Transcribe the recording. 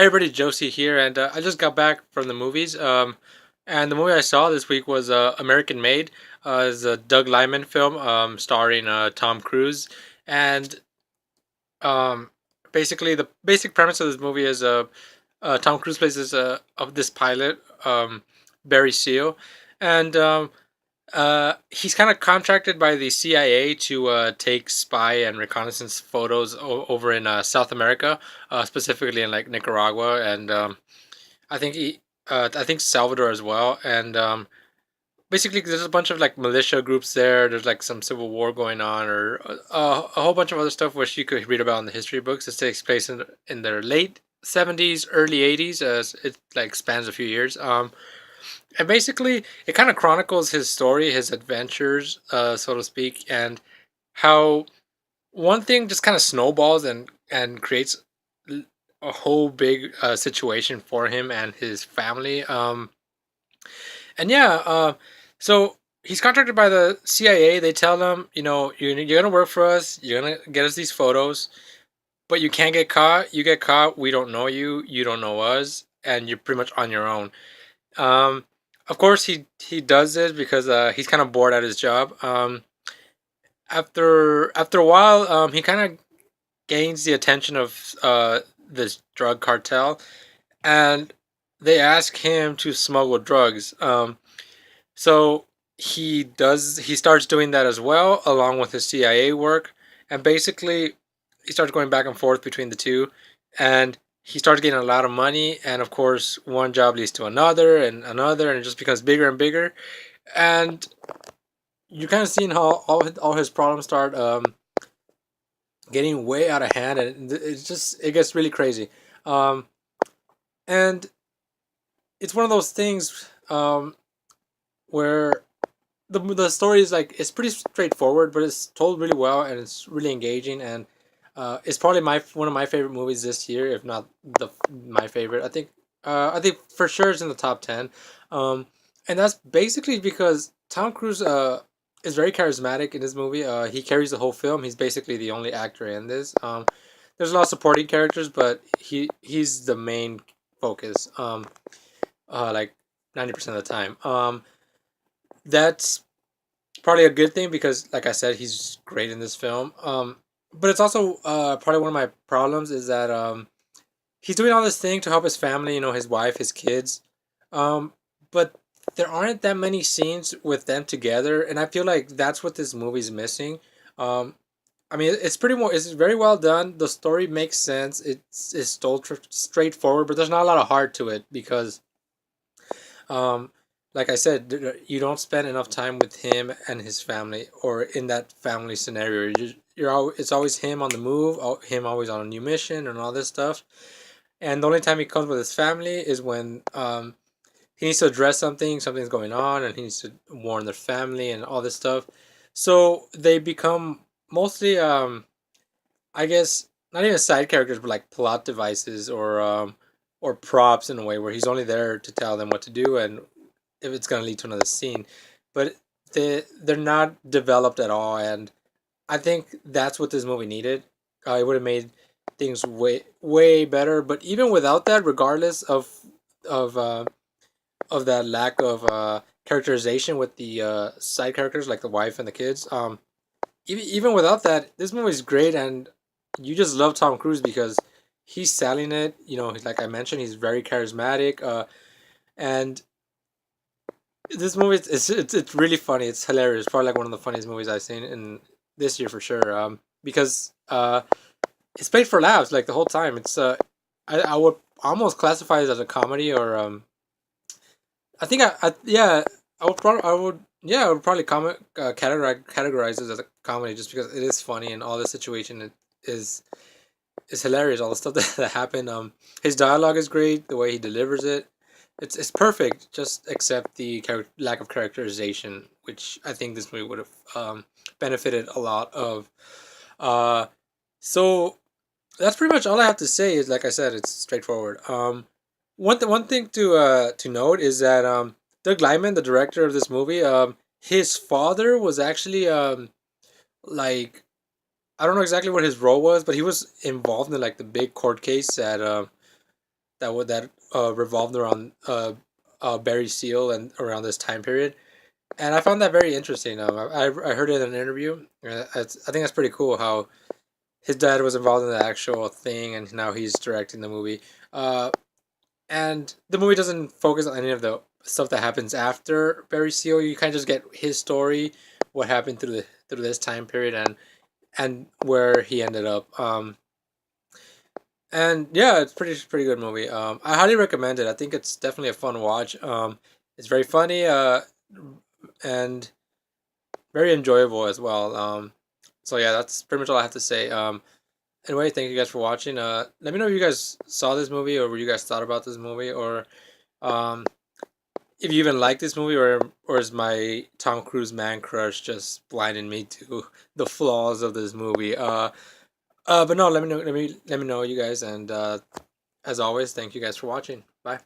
Hey everybody, Josie here, and I just got back from the movies. And the movie I saw this week was American Made. It's a Doug Liman film starring Tom Cruise. And um, basically, the basic premise of this movie is Tom Cruise plays of this pilot, Barry Seal, and he's kind of contracted by the CIA to take spy and reconnaissance photos over in South America, specifically in like Nicaragua and I think Salvador as well. And basically, there's a bunch of like militia groups there. There's like some civil war going on, or a whole bunch of other stuff which you could read about in the history books. It takes place in their late 70s, early 80s. It like spans a few years. And basically, it kind of chronicles his story, his adventures, so to speak, and how one thing just kind of snowballs and creates a whole big situation for him and his family. And yeah, so he's contracted by the CIA. They tell him, you're gonna work for us. You're gonna get us these photos, but you can't get caught. You get caught, we don't know you. You don't know us, and you're pretty much on your own. Um, of course, he does this because he's kind of bored at his job. After a while, he kind of gains the attention of this drug cartel, and they ask him to smuggle drugs. So he starts doing that as well, along with his CIA work, and basically he starts going back and forth between the two, and he starts getting a lot of money, and of course one job leads to another, and it just becomes bigger and bigger, and you're kind of seeing how all his problems start getting way out of hand, and it gets really crazy. Um, and it's one of those things where the story is like it's pretty straightforward, but it's told really well and it's really engaging, and it's probably my one of my favorite movies this year, if not the my favorite. I think for sure it's in the top 10, and that's basically because Tom Cruise is very charismatic in this movie. He carries the whole film. He's basically the only actor in this. There's a lot of supporting characters, but he's the main focus. Like 90% of the time. That's probably a good thing because, like I said, he's great in this film. But it's also probably one of my problems is that he's doing all this thing to help his family, his wife, his kids. Um, but there aren't that many scenes with them together, and I feel like that's what this movie's missing. Um, I mean, it's very well done. The story makes sense. It's told straightforward, but there's not a lot of heart to it because um, like I said, you don't spend enough time with him and his family, or in that family scenario. It's always him on the move, him always on a new mission, and all this stuff. And the only time he comes with his family is when he needs to address something's going on, and he needs to warn their family and all this stuff. So they become mostly, I guess, not even side characters, but like plot devices or props in a way where he's only there to tell them what to do and if it's gonna lead to another scene. But they're not developed at all, and I think that's what this movie needed. It would have made things way better. But even without that, regardless of uh, of that lack of characterization with the side characters like the wife and the kids, even without that, this movie is great, and you just love Tom Cruise because he's selling it. Like I mentioned, he's very charismatic. And this movie it's really funny. It's hilarious. Probably like one of the funniest movies I've seen in this year for sure. Because it's played for laughs like the whole time. I would almost classify it as a comedy or I think I yeah I would probably categorize it as a comedy just because it is funny and all the situation is is hilarious. All the stuff that happened. His dialogue is great. The way he delivers it, it's perfect. Just except the lack of characterization, which I think this movie would have benefited a lot of. Uh, so that's pretty much all I have to say. Is like I said, it's straightforward. One thing to note is that Doug Liman, the director of this movie, his father was actually like I don't know exactly what his role was, but he was involved in like the big court case that that revolved around Barry Seal and around this time period, and I found that very interesting. I heard it in an interview. I think that's pretty cool how his dad was involved in the actual thing, and now he's directing the movie. Uh, and the movie doesn't focus on any of the stuff that happens after Barry Seal. You kind of just get his story, what happened through this time period, and where he ended up. And yeah, it's pretty good movie. I highly recommend it. I think it's definitely a fun watch. It's very funny. And very enjoyable as well. So yeah, that's pretty much all I have to say. Anyway, thank you guys for watching. Let me know if you guys saw this movie or what you guys thought about this movie, or um, if you even like this movie, or is my Tom Cruise man crush just blinding me to the flaws of this movie? But no, let me know. Let me know, you guys, and as always, thank you guys for watching. Bye.